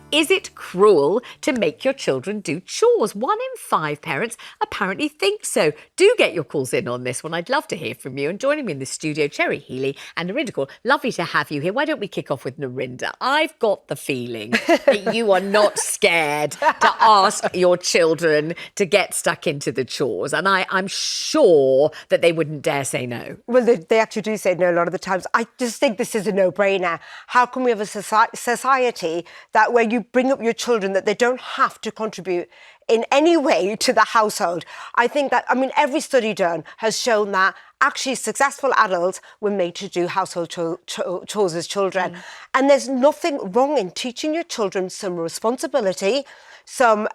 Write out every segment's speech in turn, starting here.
Is it cruel to make your children do chores? 1 in 5 parents apparently think so. Do get your calls in on this one. I'd love to hear from you. And joining me in the studio, Cherry Healey and Narinder Kaur. Lovely to have you here. Why don't we kick off with Narinder? I've got the feeling that you are not scared to ask your children to get stuck into the chores. And I'm sure that they wouldn't dare say no. Well, they actually do say no a lot of the times. I just think this is a no-brainer. How can we have a society that where you bring up your children that they don't have to contribute in any way to the household? I think that, every study done has shown that actually successful adults were made to do household chores as children. And there's nothing wrong in teaching your children some responsibility, some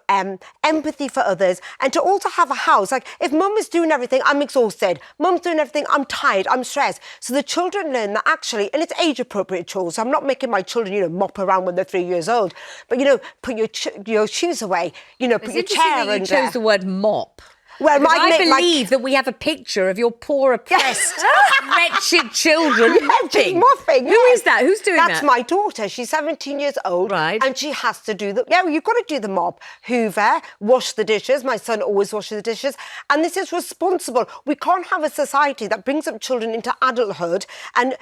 empathy for others, and to also have a house. Like, if mum is doing everything, I'm exhausted. Mum's doing everything, I'm tired, I'm stressed. So the children learn that actually, and it's age-appropriate chores. So I'm not making my children, mop around when they're 3 years old. But, put your shoes away, put your chair under. You chose the word mop. Well, I believe that we have a picture of your poor, oppressed, wretched children mopping. Who is that? Who's doing that? That's my daughter. She's 17 years old. Right. And she has to do you've got to do the mop, hoover, wash the dishes. My son always washes the dishes. And this is responsible. We can't have a society that brings up children into adulthood and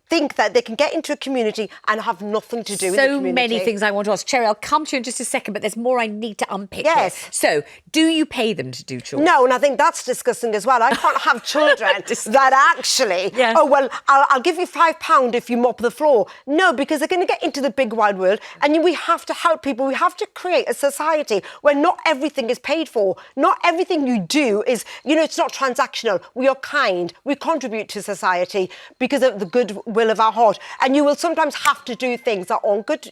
think that they can get into a community and have nothing to do with the community. So many things I want to ask. Cherry, I'll come to you in just a second, but there's more I need to unpick. Yes. Here. So, do you pay them to do chores? No, and I think that's disgusting as well. I can't have children that actually, I'll give you £5 if you mop the floor. No, because they're going to get into the big wide world, and we have to help people. We have to create a society where not everything is paid for. Not everything you do is, it's not transactional. We are kind. We contribute to society because of the goodwill of our heart. And you will sometimes have to do things that aren't good,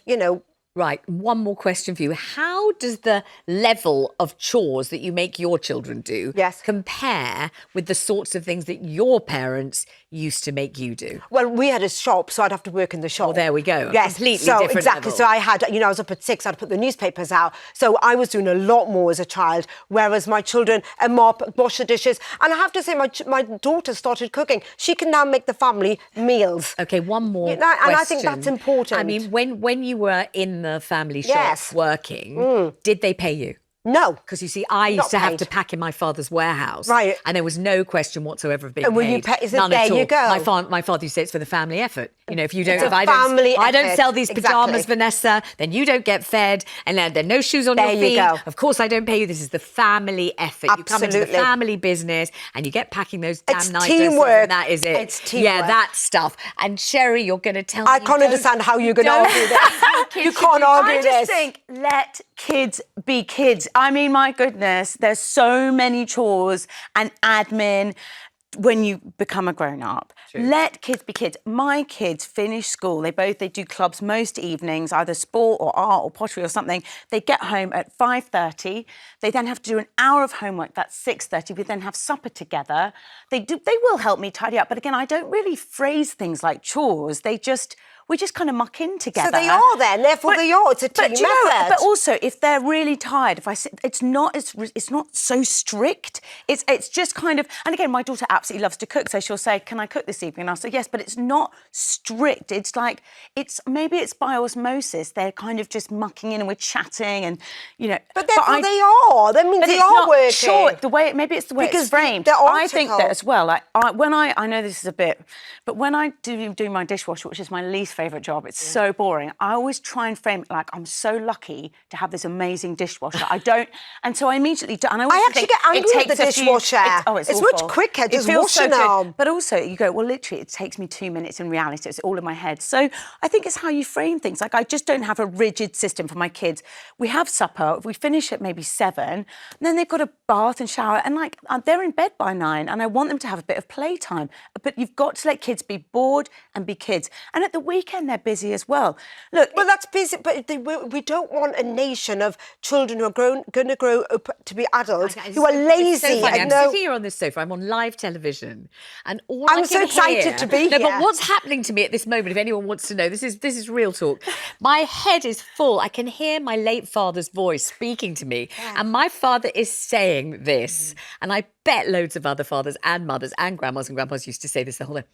Right, one more question for you. How does the level of chores that you make your children do compare with the sorts of things that your parents used to make you do? Well, we had a shop, so I'd have to work in the shop. Well, there we go. Yes, completely so different exactly. level. So I had, I was up at 6, I'd put the newspapers out. So I was doing a lot more as a child, whereas my children mop, wash the dishes. And I have to say, my daughter started cooking. She can now make the family meals. Okay, one more and question. I think that's important. I mean, when you were in the family shop working, did they pay you? No. Because you see, I used to have to pack in my father's warehouse. Right. And there was no question whatsoever of being and when paid. you pay, None there at all. you go. My father used to say it's for the family effort. If you don't, it's I don't sell these pajamas, exactly. Vanessa, then you don't get fed, and there are no shoes on your feet. You go. Of course I don't pay you. This is the family effort. Absolutely. You come into the family business and you get packing those damn night teamwork. dresses, and that is it. It's teamwork. Yeah, that stuff. And Sherry, you're going to tell me. I can't understand how you're going to argue this. You can't argue this. I just think, let kids be kids. I mean, my goodness, there's so many chores and admin when you become a grown-up. Let kids be kids. My kids finish school. They do clubs most evenings, either sport or art or pottery or something. They get home at 5:30. They then have to do an hour of homework. That's 6:30. We then have supper together. They will help me tidy up. But again, I don't really phrase things like chores. We just kind of muck in together. So they are then, therefore they are. It's a team effort. But also, if they're really tired, it's not so strict. It's just kind of, and again, my daughter absolutely loves to cook, so she'll say, "Can I cook this evening?" And I'll say yes, but it's not strict. It's like maybe it's by osmosis. They're kind of just mucking in, and we're chatting, and But therefore they are. That means they are working. Sure, maybe it's the way it's framed. I think that as well. Like I know this is a bit, but when I do my dishwasher, which is my least favourite job, it's so boring. I always try and frame it like I'm so lucky to have this amazing dishwasher. I don't, and so I immediately do. And I actually get angry with the dishwasher. It's much quicker just washing them. But also, you go, well, literally, it takes me 2 minutes. In reality, it's all in my head. So I think it's how you frame things. Like I just don't have a rigid system for my kids. We have supper. We finish at maybe 7, and then they've got a bath and shower, and they're in bed by 9, and I want them to have a bit of playtime. But you've got to let kids be bored and be kids. And at the weekend, they're busy as well. Look, well, that's busy, but we don't want a nation of children who are going to grow up to be adults who are lazy. So I'm sitting here on this sofa. I'm on live television, and I'm so excited to be here. No, but what's happening to me at this moment? If anyone wants to know, this is real talk. My head is full. I can hear my late father's voice speaking to me, and my father is saying this, and I bet loads of other fathers and mothers and grandmas used to say this the whole time.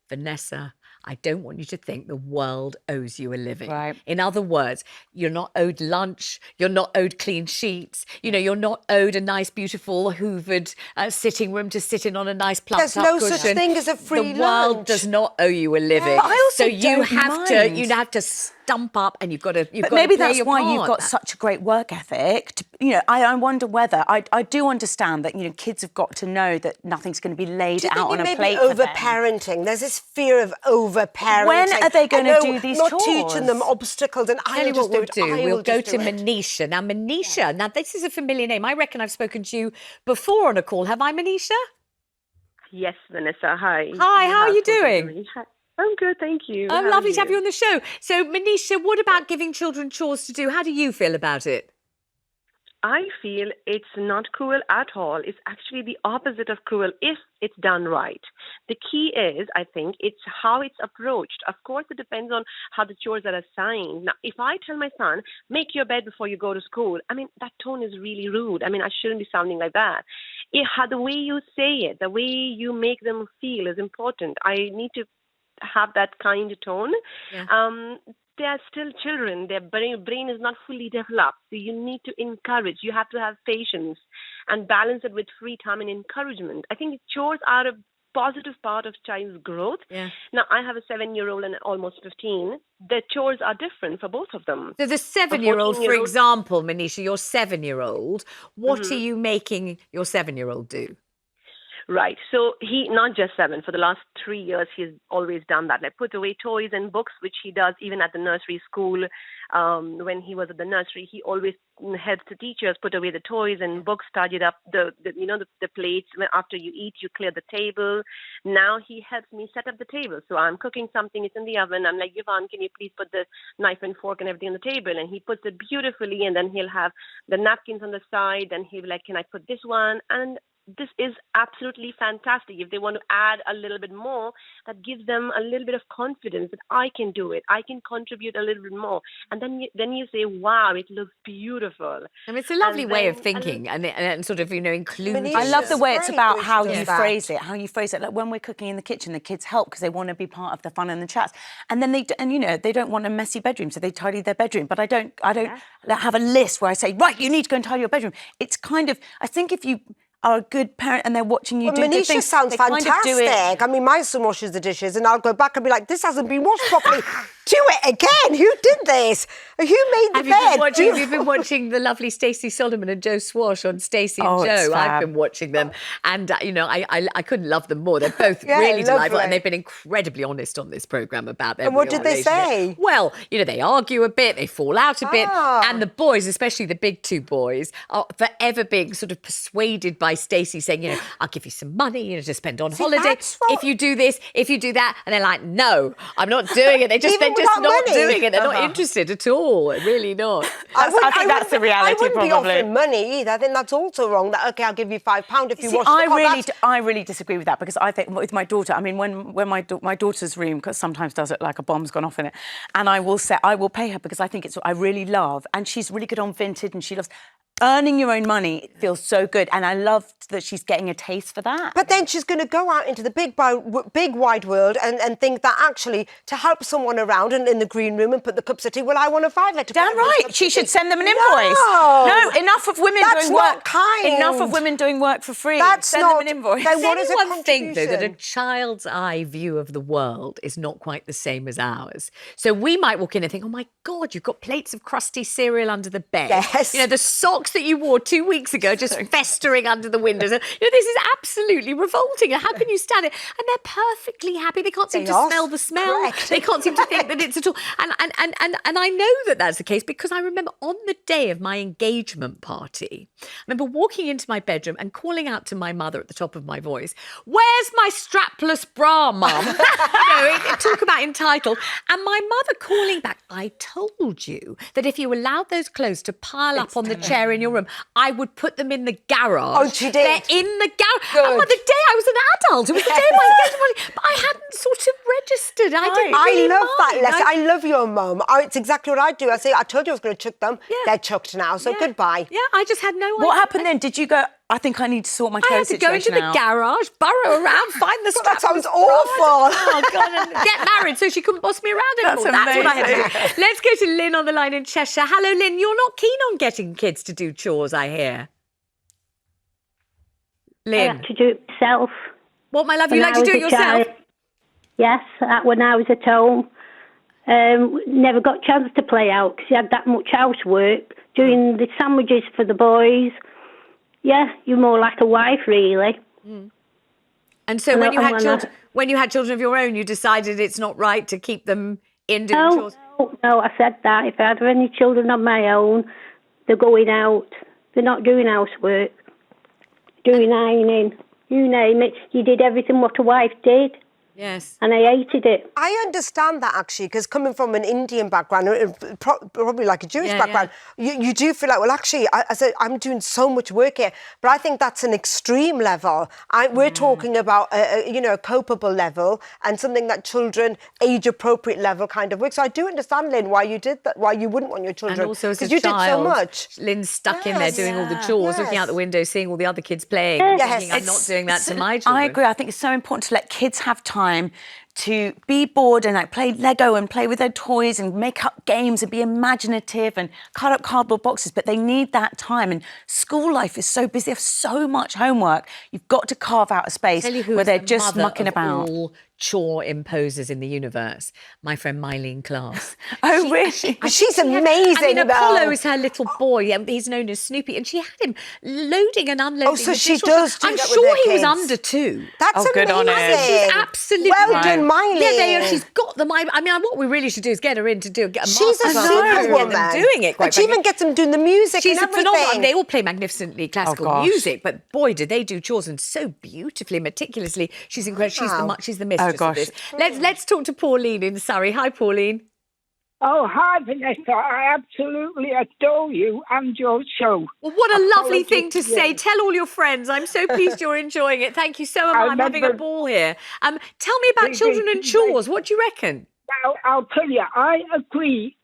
Vanessa, I don't want you to think the world owes you a living. Right. In other words, you're not owed lunch, you're not owed clean sheets, you're not owed a nice, beautiful, hoovered sitting room to sit in on a nice plumped There's up no cushion. such thing as a free The world lunch. does not owe you a living. But I also so you don't have mind. to stump up, and you've got to. But maybe that's why you've got such a great work ethic. I wonder whether I do understand that kids have got to know that nothing's going to be laid out on a plate for them. Over-parenting. There's this fear of over-parenting. When are they going to do these not chores? teaching them obstacles, and Tell you what we'll do. We'll go to Manisha. Now, Manisha, now this is a familiar name. I reckon I've spoken to you before on a call. Have I, Manisha? Yes, Vanessa. Hi. Hi, how are you doing? Hi. I'm good, thank you. Oh, How lovely are to have you on the show. So, Manisha, what about giving children chores to do? How do you feel about it? I feel it's not cruel at all. It's actually the opposite of cruel if it's done right. The key is, I think, it's how it's approached. Of course, it depends on how the chores are assigned. Now, if I tell my son, make your bed before you go to school, that tone is really rude. I shouldn't be sounding like that. The way you say it, the way you make them feel is important. I need to have that kind of tone. Yeah. They are still children. Their brain is not fully developed. So you need to encourage. You have to have patience and balance it with free time and encouragement. I think chores are a positive part of child's growth. Yeah. Now, I have a 7-year-old and almost 15. The chores are different for both of them. So the 7-year-old, for 14-year-old example, Manisha, your 7-year-old, what are you making your 7-year-old do? Right. So he, not just 7, for the last 3 years, he's always done that. Like put away toys and books, which he does even at the nursery school. When he was at the nursery, he always helps the teachers put away the toys and books, tidied up the plates. After you eat, you clear the table. Now he helps me set up the table. So I'm cooking something, it's in the oven. I'm like, Yvonne, can you please put the knife and fork and everything on the table? And he puts it beautifully, and then he'll have the napkins on the side, and he'll be like, can I put this one? And this is absolutely fantastic. If they want to add a little bit more, that gives them a little bit of confidence that I can do it. I can contribute a little bit more. And then you say, wow, it looks beautiful. It's a lovely way of thinking and sort of, include. I love the way it's about how you that. phrase it. How you phrase it. Like when we're cooking in the kitchen, the kids help because they want to be part of the fun and the chats. And then they don't want a messy bedroom, so they tidy their bedroom. But I don't have a list where I say, right, you need to go and tidy your bedroom. It's kind of, I think if you are a good parent and they're watching you do Manisha good things, sounds they kind of do fantastic. it. My son washes the dishes, and I'll go back and be like, this hasn't been washed properly. Do it again. Who did this? Who made the bed? Have you been watching the lovely Stacey Solomon and Joe Swash on Stacey and it's Joe? fab. I've been watching them, and I couldn't love them more. They're both Yeah, really delightful, lovely. and they've been incredibly honest on this programme about their And what real did they relationship. say? Well, they argue a bit, they fall out a bit, Ah. and the boys, especially the big two boys, are forever being sort of persuaded by Stacey, saying, I'll give you some money, to spend on holiday that's what- if you do this, if you do that, and they're like, no, I'm not doing it. They're just Even not without money? doing it. They're not interested at all. Really not. I think that's the reality, I wouldn't probably. be offering money either. I think that's also wrong. That, okay, I'll give you £5 if you See, wash the car. I really disagree with that, because I think with my daughter, when my daughter's room sometimes does it like a bomb's gone off in it, and I will pay her because I think it's what I really love, and she's really good on Vinted, and she loves earning your own money. It feels so good, and I love that she's getting a taste for that. But then she's going to go out into the big wide world and think that actually to help someone around and in the green room and put the cups of tea, well, I want a £5 to Damn put right. cups She of should tea. send them an invoice. No. Enough of women That's doing not work. kind. Enough of women doing work for free. That's send not- them an invoice. Then Does what is a anyone think, though, that a contribution? child's eye view of the world is not quite the same as ours? So we might walk in and think, oh, my God, you've got plates of crusty cereal under the bed. Yes. The socks that you wore 2 weeks ago just festering under the windows. This is absolutely revolting. How can you stand it? And they're perfectly happy. They can't seem They to are. smell the smell. Correct. They can't seem to think that it's at all. And I know that that's the case because I remember on the day of my engagement party, I remember walking into my bedroom and calling out to my mother at the top of my voice, "Where's my strapless bra, Mum?" Talk about entitled. And my mother calling back, "I told you that if you allowed those clothes to pile up on the chair in your room, I would put them in the garage." Oh, she did? They're in the garage. Good. And on the day I was an adult, it was the day of my engagement party, but I hadn't sort of registered. I didn't really I love that mind. lesson. I love your mum. It's exactly what I do. I say, I told you I was going to chuck them. Yeah. They're chucked now, so Yeah. goodbye. Yeah, I just had no idea. What happened then? Did you go, I think I need to sort my I had clothes to go into situation the out. garage, burrow around, find the strap. That sounds on the awful. front. Oh, God, and get married so she couldn't boss me around anymore. That's what I had to do. Let's go to Lynn on the line in Cheshire. Hello, Lynn. You're not keen on getting kids to do chores, I hear. I Lynn. had to do it myself. What, my love? You when like I to do was it a yourself? child. Yes, when I was at home. Never got a chance to play out because you had that much housework, doing the sandwiches for the boys. Yeah, you're more like a wife, really. And so when you had children of your own, you decided it's not right to keep them in doing chores? No, I said that. If I had any children of my own, they're going out. They're not doing housework, doing ironing, you name it. You did everything what a wife did. Yes. And I hated it. I understand that actually, because coming from an Indian background, probably like a Jewish background, you do feel like, well, actually, I'm doing so much work here, but I think that's an extreme level. We're talking about a culpable level and something that children age-appropriate level kind of work. So I do understand, Lynn, why you did that, why you wouldn't want your children. And also as a you child, did so much. Lynn's stuck in there doing all the chores, looking out the window, seeing all the other kids playing, and thinking, I'm not doing that to my children. I agree. I think it's so important to let kids have time to be bored and like play Lego and play with their toys and make up games and be imaginative and cut up cardboard boxes, but they need that time. And school life is so busy. They have so much homework. You've got to carve out a space where they're just mucking about. All chore imposers in the universe, my friend Mylene Class. Oh, really? She's amazing. I mean, though. Apollo is her little boy. He's known as Snoopy, and she had him loading and unloading. Oh, so the she dishwasher. does do I'm that with sure her he was kids. under 2. That's amazing. good on her. She's absolutely well done, Miley. Yeah, she's got them. I mean, what we really should do is get her in to do a She's a superwoman. doing it. Quite and she even gets them doing the music. She's and a phenomenal. everything. They all play magnificently classical music, but boy, do they do chores, and so beautifully, meticulously. She's incredible. She's the mistress of this. Let's talk to Pauline in Surrey. Hi, Pauline. Oh, hi, Vanessa. I absolutely adore you and your show. Well, what a lovely thing to say. Tell all your friends. I'm so pleased you're enjoying it. Thank you so much. I'm having a ball here. Tell me about children and chores. What do you reckon? Well, I'll tell you, I agree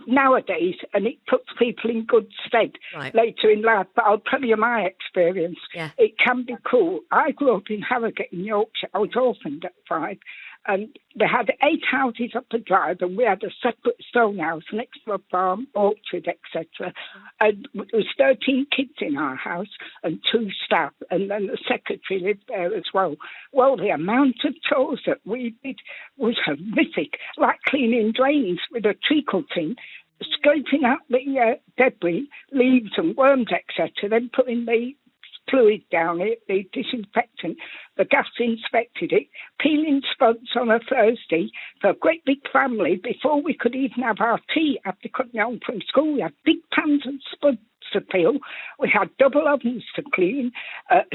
nowadays, and it puts people in good stead later in life, but I'll tell you my experience. Yeah. It can be cool. I grew up in Harrogate in Yorkshire. I was orphaned at 5. And they had 8 houses up the drive, and we had a separate stone house next to a farm, orchard, etc. And there was 13 kids in our house and 2 staff, and then the secretary lived there as well. Well, the amount of chores that we did was horrific, like cleaning drains with a treacle tin, scraping out the debris, leaves and worms, etc., then putting the fluid down it, the disinfectant. The gas inspected it, peeling spuds on a Thursday for a great big family before we could even have our tea after coming home from school. We had big pans and spuds to peel. We had double ovens to clean.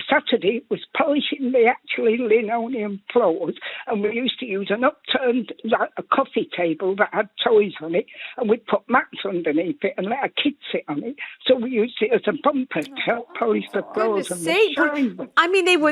Saturday was polishing the actually linoleum floors, and we used to use an upturned like a coffee table that had toys on it, and we'd put mats underneath it and let our kids sit on it. So we used it as a bumper to help polish the floors. I mean, they were.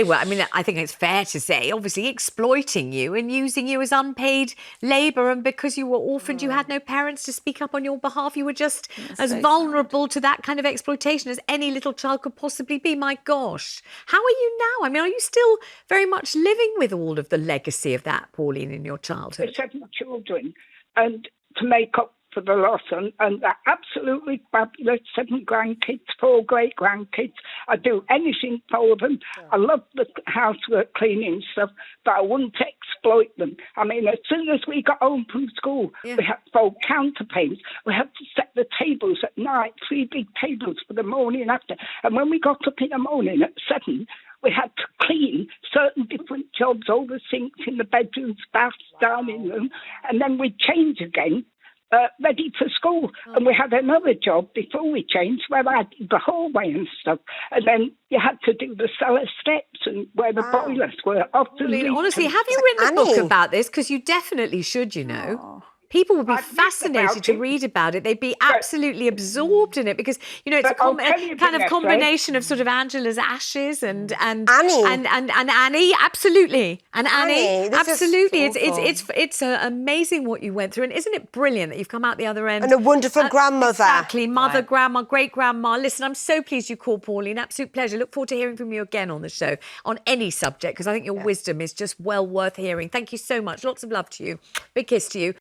I mean, I think it's fair to say, obviously, exploiting you and using you as unpaid labour. And because you were orphaned, you had no parents to speak up on your behalf. You were just as vulnerable to that kind of exploitation as any little child could possibly be. My gosh. How are you now? I mean, are you still very much living with all of the legacy of that, Pauline, in your childhood? 7 children, and to make up for the loss, and they're absolutely fabulous. 7 grandkids, 4 great-grandkids. I do anything for them. I love the housework, cleaning stuff, but I wouldn't exploit them. I mean, as soon as we got home from school, we had to fold counterpanes. We had to set the tables at night, 3 big tables for the morning after. And when we got up in the morning at 7, we had to clean certain different jobs, all the sinks in the bedrooms, baths, dining room, and then we'd change again. Ready for school. And we had another job before we changed where I did the hallway and stuff. And then you had to do the cellar steps and where the boilers were. Honestly, have you written a book about this? Because you definitely should, you know. People would be I've read fascinated about to it. read about it. They'd be absolutely absorbed in it because, you know, it's a But I'll tell you, kind of Vanessa, combination of sort of Angela's ashes and Annie. and Annie, absolutely, and Annie, this is absolutely. awful. It's amazing what you went through, and isn't it brilliant that you've come out the other end And a wonderful grandmother. Exactly, mother, grandma, great grandma. Listen, I'm so pleased you called, Pauline. Absolute pleasure. Look forward to hearing from you again on the show on any subject because I think your wisdom is just well worth hearing. Thank you so much. Lots of love to you. Big kiss to you.